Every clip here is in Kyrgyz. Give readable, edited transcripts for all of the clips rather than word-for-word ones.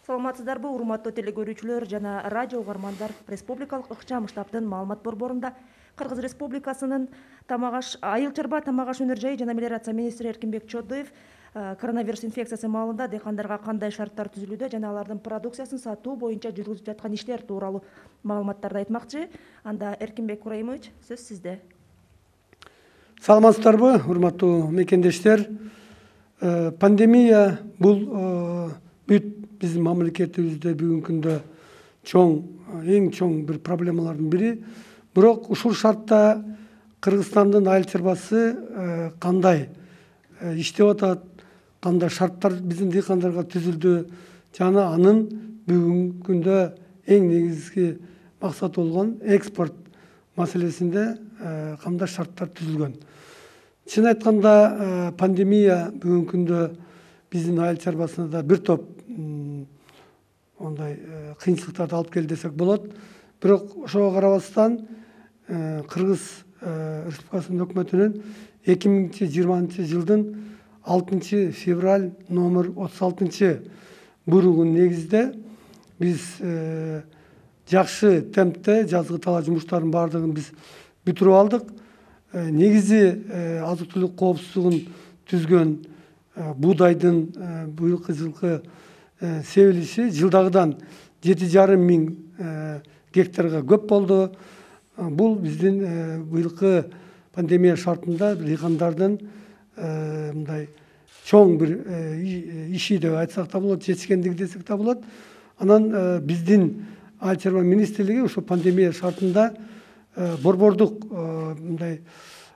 Саламатсыздарбы, урматтуу телекөрүүчүлөр жана радио угармандар. Республикалык ыкчам штабтын маалымат борборунда Кыргыз Республикасынын айыл чарба тамак аш өнөр жайы жана мелиорация министри Эркинбек Чодоев коронавирус инфекциясы маалында дыйкандарга кандай шарттар түзүлүүдө жана алардын продукциясын сатуу боюнча жүргүзүп жаткан иштер тууралуу маалыматтарды айтмакчы. Анда Эркинбек Кураймович, сөз сизде. Саламатсыздарбы, урматтуу мекендештер. Пандемия бул бүт биздин мамлекетибизде бүгүнкү күндө эң чоң бир проблемалардын бири. Бирок ушул шартта Кыргызстандын айыл чарбасы кандай иштеп атат, кандай шарттар биздин дыйкандарга түзүлдү жана анын бүгүнкү күндө эң негизги максаты болгон экспорт маселесинде кандай шарттар түзүлгөн. Чын айтканда пандемия бүгүнкү күндө биздин айыл чарбасына да бир топ ондай кыйынчылыктарды алып келди десек болот. Бирок ошого карабастан Кыргыз Республикасынын өкмөтүнүн 2020 жылдын 6 февраль номер 36 буйругунун негизинде биз жакшы темпте жазгы талаа жумуштарынын баардыгын биз бүтүрүп алдык. Негизи азык түлүк коопсуздугун түзгөн буудайдын быйылкы жылкы себилиши жылдагыдан 7,5 миң гектарга көп болду. Бул биздин быйылкы пандемия шартында дыйкандардын мындай чоң бир иши деп айтсак да болот, жетишкендиги десек да болот. Анан биздин айыл чарба министрлиги ошо пандемия шартында борбордук мындай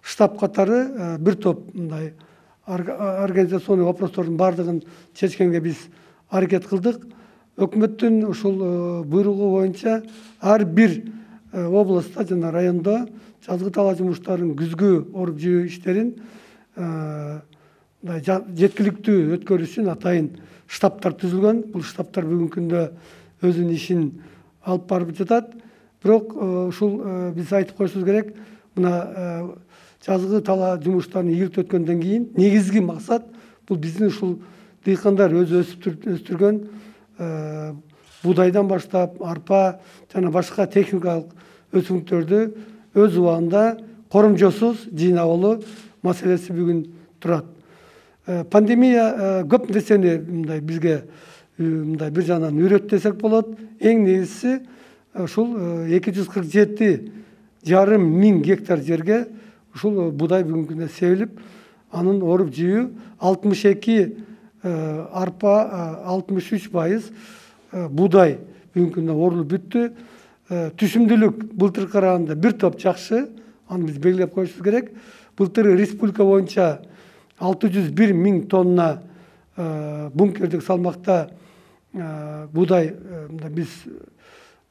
штаб катары бир топ мындай организационный вопростордун баардыгын чечкенге биз аракет кылдык. Өкмөттүн ушул буйругу боюнча ар бир областта жана райондо жазгы талаа жумуштарын күзгү оруп жөө иштерин жеткиликтүү өткөрүш үчүн атайын штабтар түзүлгөн. Бул штабтар бүгүнкү күндө өзүнүн ишин алып барып жатат. Бирок ушул биз айтып коюшубуз керек, мына жазгы талаа жумуштарын ийгиликтүү өткөндөн кийин негизги максат бул биздин ушул дыйкандар өзү өстүргөн буудайдан баштап арпа жана башка техникалык өсүмдүктөрдү өз убагында коромжосуз жыйнап алуу маселеси бүгүн турат. Пандемия көп нерсени мындай бизге мындай бир жагынан үйрөттү десек болот. Эң негизгиси ушул 247,5 миң гектар жерге ушул буудай бүгүнкү күндө себилип, анын оруп жүйүү 62 арпа 63% буудай бүгүнкү күндө орулуп бүттү. Түшүмдүүлүк былтыркы караганда бир топ жакшы, аны биз белгилеп коюшубуз керек. Былтыр республика боюнча 601 миң тонна бункердик салмакта буудай биз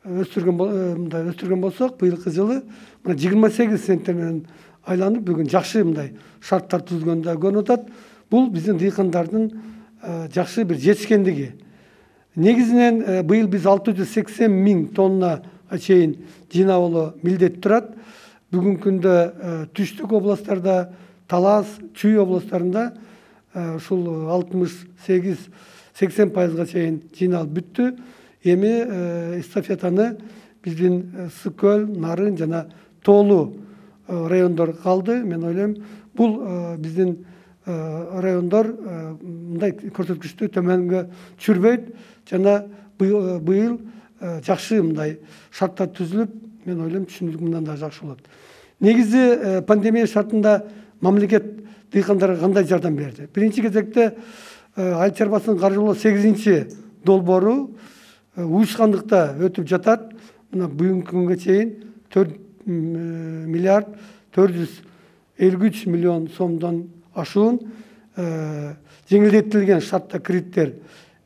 өстүргөн болсок, быйылкы жылы 28 центнер менен айланып бүгүн жакшы мындай шарттар түзүлгөндө көрүнүп атат. Бул биздин дыйкандардын жакшы бир жетишкендиги. Негизинен быйыл биз 680 миң тонна чейин жыйнап алуу милдет турат. Бүгүнкү күндө түштүк областтарда, Талас, Чүй областтарында ушул 68-80% чейин жыйналып бүттү. Эми эстафетаны биздин Сыкөл, Нарын жана Тоолу райондор калды. Мен ойлойм, бул биздин райондор мындай көрсөткүчтү төмөнгө түшүрбөйт жана быйыл жакшы мындай шарттар түзүлүп, мен ойлойм түшүнүк мындан да жакшы болот. Негизи пандемия шартында мамлекет дыйкандарга кандай жардам берди? Биринчи кезекте айыл чарбасынын каржылоо 8-чи долбоору уюшкандыкта өтүп жатат. Мына бүгүнкү күнгө чейин 4 миллиард 453 миллион сомдон ашуун жеңилдетилген шартта кредиттер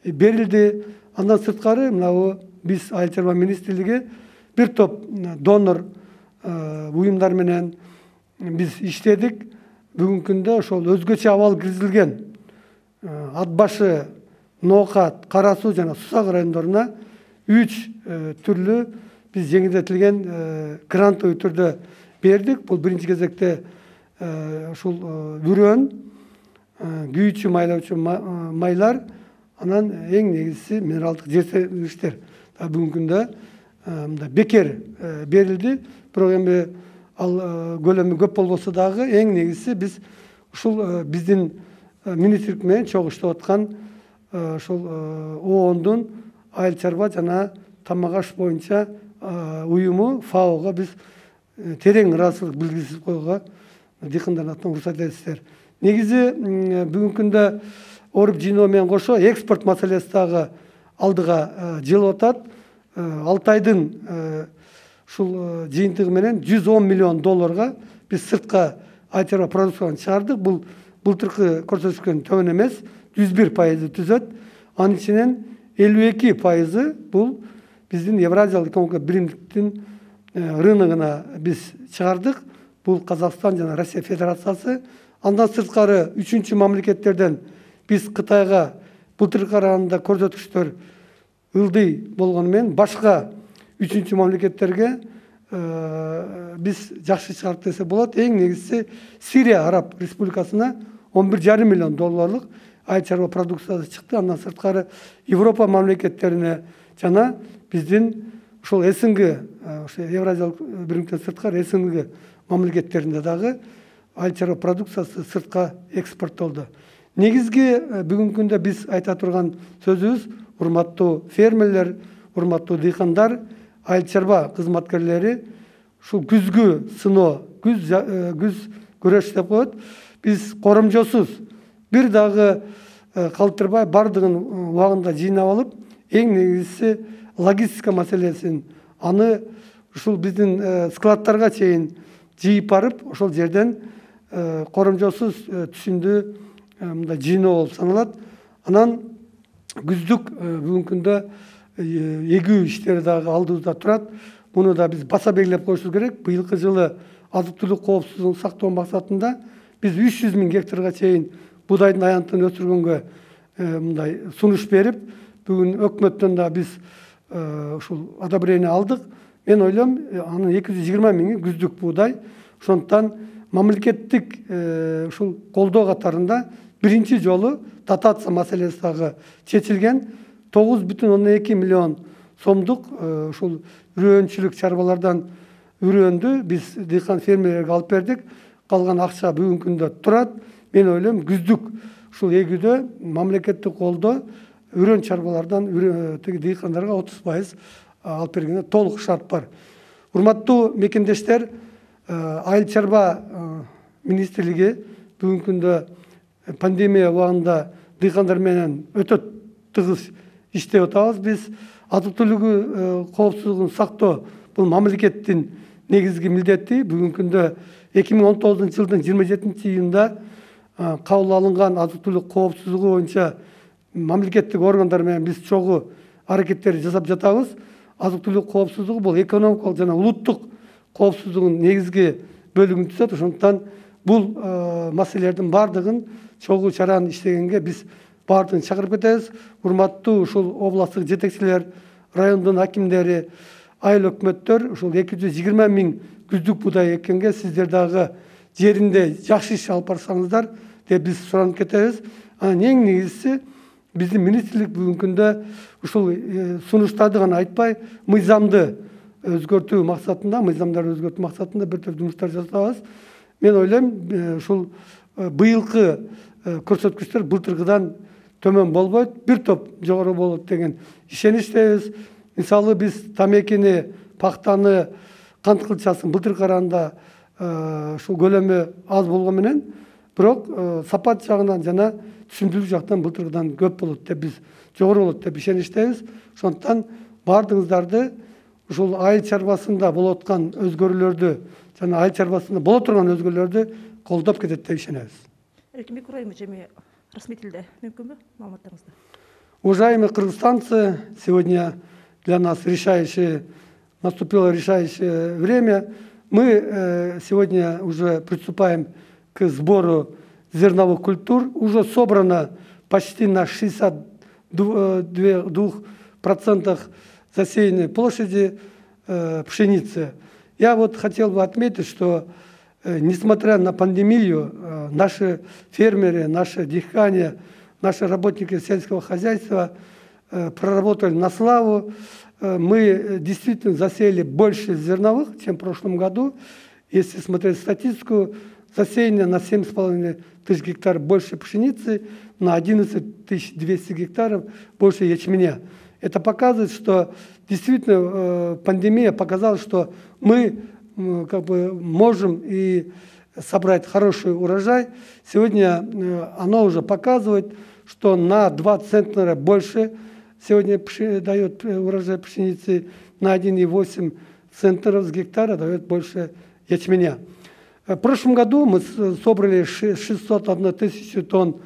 берилди. Андан сырткары мына биз айыл чарба министрлиги бир топ донор уюмдар менен биз иштедик. Бүгүнкү күндө ошол өзгөчө абал киргизилген Ат башы, Ноокат, Кара Суу жана Сусак райондоруна 3 түрлүү биз жеңилдетилген грантовый түрдө бердик. Бул биринчи кезекте ушул бүрөн, күйүүчү майлоочу майлар, анан эң негизгиси минералдык жетиштериштер. Бүгүнкү күндө бекер берилди, бирок эми ал көлөмү көп болбосо дагы эң негизгиси биз ушул биздин министрлик менен чогуу иштеп аткан ушул ООНдун айыл чарба жана тамак аш боюнча уюму ФАОго биз терең ыраазычылык билдиришип коюуга дыйкандардын атынан уруксат этесиздер. Негизи бүгүнкү күндө оруп жыйноо менен кошо экспорт маселеси дагы алдыга жылып атат. 6 айдын ушул жыйынтыгы менен 110 миллион долларга биз сыртка айыл чарба продукцияларын чыгардык. Бул былтыркы көрсөткүчтөн төмөн эмес, 101% түзөт. Анын ичинен 52% бул биздин Евразиялык экономикалык биримдиктин рыногуна биз чыгардык. Бул Казакстан жана Россия Федерациясы. Андан сырткары үчүнчү мамлекеттерден биз Кытайга былтыркы караганда көрсөткүчтөр ылдый болгону менен башка үчүнчү мамлекеттерге биз жакшы чыгардык десе болот. Эң негизгиси Сирия Араб Республикасына 11,5 миллион долларлык айыл чарба продукциясы чыкты. Андан сырткары Европа мамлекеттерине жана биздин ушул СНГ, Евразиялык биримдиктен сырткары СНГ мамлекеттеринде дагы айыл чарба продукциясы сыртка экспорттолду. Негизги бүгүнкү күндө биз айта турган сөзүбүз, урматтуу фермерлер, урматтуу дыйкандар, айыл чарба кызматкерлери, ушул күзгү сыноо, күз күрөш деп коет. Биз коромжосуз бир дагы калтырбай бардыгын убагында жыйнап алып, эң негизгиси логистика маселесин, аны ушул биздин складтарга чейин жыйып барып, ошол жерден коромжосуз түсүндү мындай жыйноо болуп саналат. Анан күздүк бүгүнкү күндө эгүү иштери дагы алдыбызда турат. Муну да биз баса белгилеп коюшубуз керек. Быйылкы жылы азык-түлүк коопсуздугун сактоо максатында биз 300 000 гектарга чейин будайдын аянтын өсүргөнгө мындай сунуш берип, бүгүн өкмөттөн да биз ушул одобрение алдык. Мен ойлойм, анын 220 000 күздүк буудай. Ошондуктан мамлекеттик ушул колдоо катарында биринчи жолу дотация маселеси дагы чечилген. 9,2 миллион сомдук ушул үрөөнчүлүк чарбалардан үрөөндү биз дыйкан фермерлерге алып бердик. Калган акча бүгүнкү күндө турат. Мен ойлойм, күздүк ушул эгүүдө мамлекеттик колдоо үрөөн чарбалардан дыйкандарга 30% алып бергенде толук шарт бар. Урматтуу мекендештер, айыл чарба министрлиги бүгүнкү күндө пандемия убагында дыйкандар менен өтө тыгыз иштеп атабыз. Биз азык-түлүк коопсуздугун сактоо бул мамлекеттин негизги милдети. Бүгүнкү күндө 2019 жылдын 27-июнда кабыл алынган азык-түлүк коопсуздугу боюнча мамлекеттик органдар менен биз чогуу аракеттер жасап жатабыз. Азык-түлүк коопсуздугу бул экономикалык жана улуттук коопсуздугун негизги бөлүгүн түзөт. Ошондуктан бул маселелердин бардыгын чогуу чараны иштегенге биз бардыгын чакырып кетебиз. Урматтуу ушул областтык жетекчилер, райондун акимдери, айыл өкмөттөр ушул 220 000 күздүк буудай эккенге сиздер дагы жеринде жакшы иш алып барсаңыздар деп биз суранып кетебиз. Анан эң негизгиси биздин министрлик бүгүнкү күндө ушул сунуштарды гана айтпай, мыйзамды өзгөртүү максатында бир топ жумуштар жасабыз. Мен ойлойм, ушул быйылкы көрсөткүчтөр былтыркыдан төмөн болбойт, бир топ жогору болот деген ишеничтебиз. Мисалы биз тамекини, пактаны, кант кылчасын былтыркы караганда ушул көлөмү аз болгон менен, бирок сапат жагынан жана түшүмдүүлүк жактан былтыркыдан көп болот деп биз, жогору болот деп ишеничтебиз. Ошондуктан бардыгыңыздарды ушул айыл чарбасында болуп аткан өзгөрүүлөрдү жана айыл чарбасында боло турган өзгөрүүлөрдү колдоп кетет деп ишенебиз. Эркинбек Ибраимович, эми расмий тилде мүмкүнбү маалыматтарыңызды? Уважаемые кыргызстанцы, сегодня для нас наступило решающее время. Мы сегодня уже приступаем к сбору зерновых культур. Уже собрано почти на 62% засеянной площади пшеницы. Я вот хотел бы отметить, что несмотря на пандемию, наши фермеры, наши дыхания наши работники сельского хозяйства проработали на славу. Мы действительно засеяли больше зерновых, чем в прошлом году. Если смотреть статистику, засеяно на 7,5 тысяч гектаров больше пшеницы, на 11 200 гектаров больше ячменя. Это показывает, что действительно пандемия показала, что мы можем и собрать хороший урожай. Сегодня оно уже показывает, что на 2 центнера больше сегодня дает урожай пшеницы, на 1,8 центнеров с гектара дает больше ячменя. В прошлом году мы собрали 601 тысячу тонн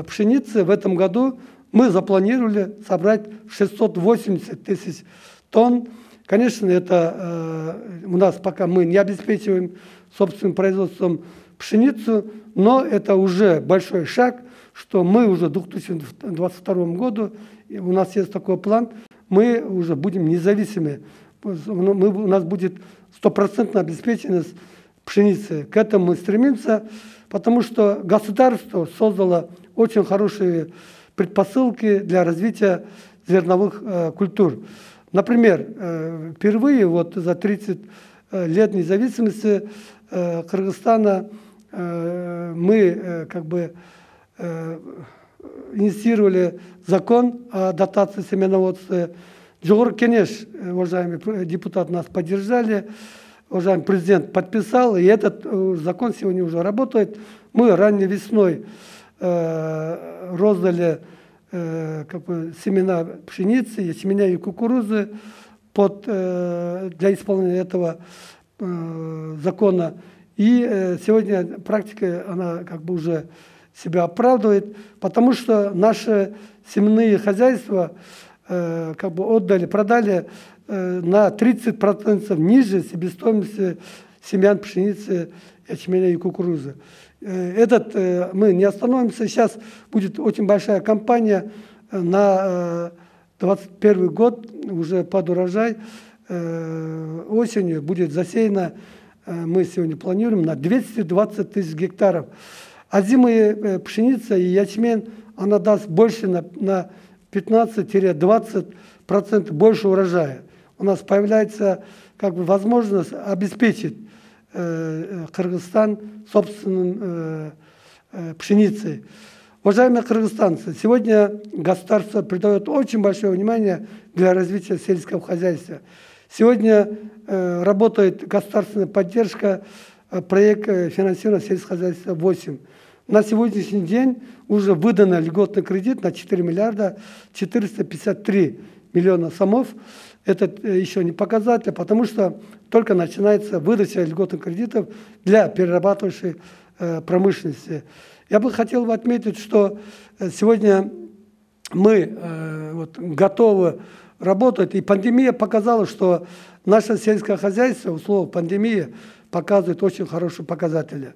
пшеницы. В этом году мы запланировали собрать 680 тысяч тонн. Конечно, это у нас пока мы не обеспечиваем собственным производством пшеницу, но это уже большой шаг, что мы уже в 2022 году, у нас есть такой план, мы уже будем независимы. У нас будет стопроцентная обеспеченность пшеницы. К этому мы стремимся, потому что государство создало очень хорошие предпосылки для развития зерновых культур. Например, впервые вот за 30 лет независимости Кыргызстана мы инициировали закон о дотации семеноводства. Жогорку Кенеш, уважаемый депутат, нас поддержали, уважаемый президент подписал, и этот закон сегодня уже работает. Мы ранней весной роздали семена пшеницы, ячменя и кукурузы для исполнения этого закона. И сегодня практика, она уже себя оправдывает, потому что наши семенные хозяйства продали на 30% ниже себестоимости семян пшеницы, ячменя и кукурузы. Мы не остановимся. Сейчас будет очень большая кампания на 2021 год, уже под урожай. Осенью будет засеяно, мы сегодня планируем, на 220 тысяч гектаров. Озимая пшеница и ячмень, она даст больше на 15-20% больше урожая. У нас появляется возможность обеспечить Кыргызстан собственным пшеницей. Уважаемые кыргызстанцы, сегодня государство придает очень большое внимание для развития сельского хозяйства. Сегодня работает государственная поддержка проекта финансирования сельского хозяйства 8. На сегодняшний день уже выдано льготный кредит на 4 миллиарда 453 миллиона сомов. Это еще не показатель, потому что только начинается выдача льготных кредитов для перерабатывающей промышленности. Я бы хотел отметить, что сегодня мы готовы работать, и пандемия показала, что наше сельское хозяйство в условиях пандемии показывает очень хорошие показатели.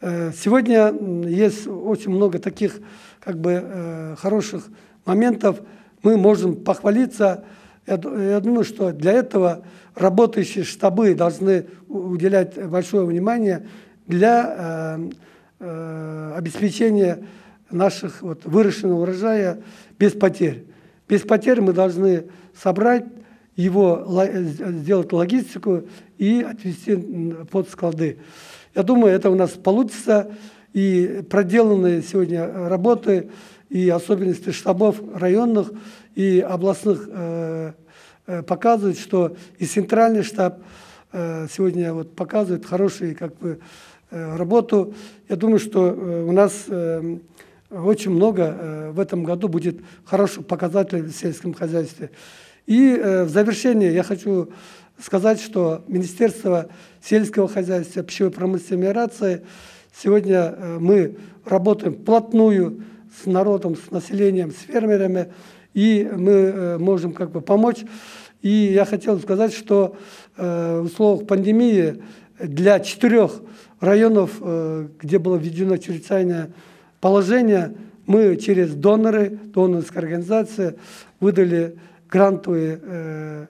Сегодня есть очень много таких хороших моментов, мы можем похвалиться. Я думаю, что для этого работающие штабы должны уделять большое внимание для обеспечения наших выращенного урожая без потерь. Без потерь мы должны собрать его, сделать логистику и отвезти под склады. Я думаю, это у нас получится, и проделанные сегодня работы, и особенности штабов районных и областных показывают, что и центральный штаб сегодня показывает хорошую работу. Я думаю, что у нас очень много в этом году будет хороших показателей в сельском хозяйстве. И в завершение я хочу сказать, что Министерство сельского хозяйства, пищевой промышленности и мелиорации, сегодня мы работаем вплотную с народом, с населением, с фермерами, и мы можем помочь. И я хотел сказать, что в условиях пандемии для 4 районов, где было введено чрезвычайное положение, мы через донорские организации выдали грантовые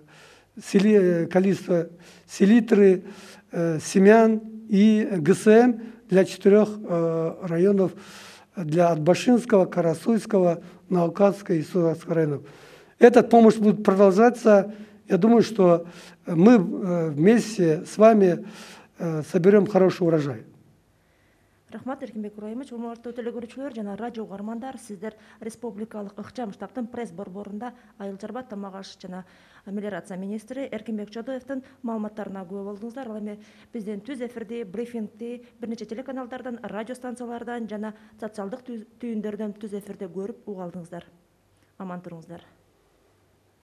количество селитры, семян и ГСМ для 4 районов для Атбашинского, Карасуйского, Наукатского и Суратского районов. Эта помощь будет продолжаться. Я думаю, что мы вместе с вами соберем хороший урожай. Рахмат, Эркинбек Ибраимович. Урматтуу телекөрүүчүлөр жана радио угармандар, сиздер республикалык ыкчам штабтын пресс борборунда Айыл чарба, тамак аш жана мелиорация министри Эркинбек Чодоевдун маалыматтарына күбө болдуңуздар. Ал эми биздин түз эфирди, брифингди бир нече телеканалдардан, радио станциялардан жана социалдык түйүндөрдөн түз эфирде көрүп уга алдыңыздар. Аман туруңуздар.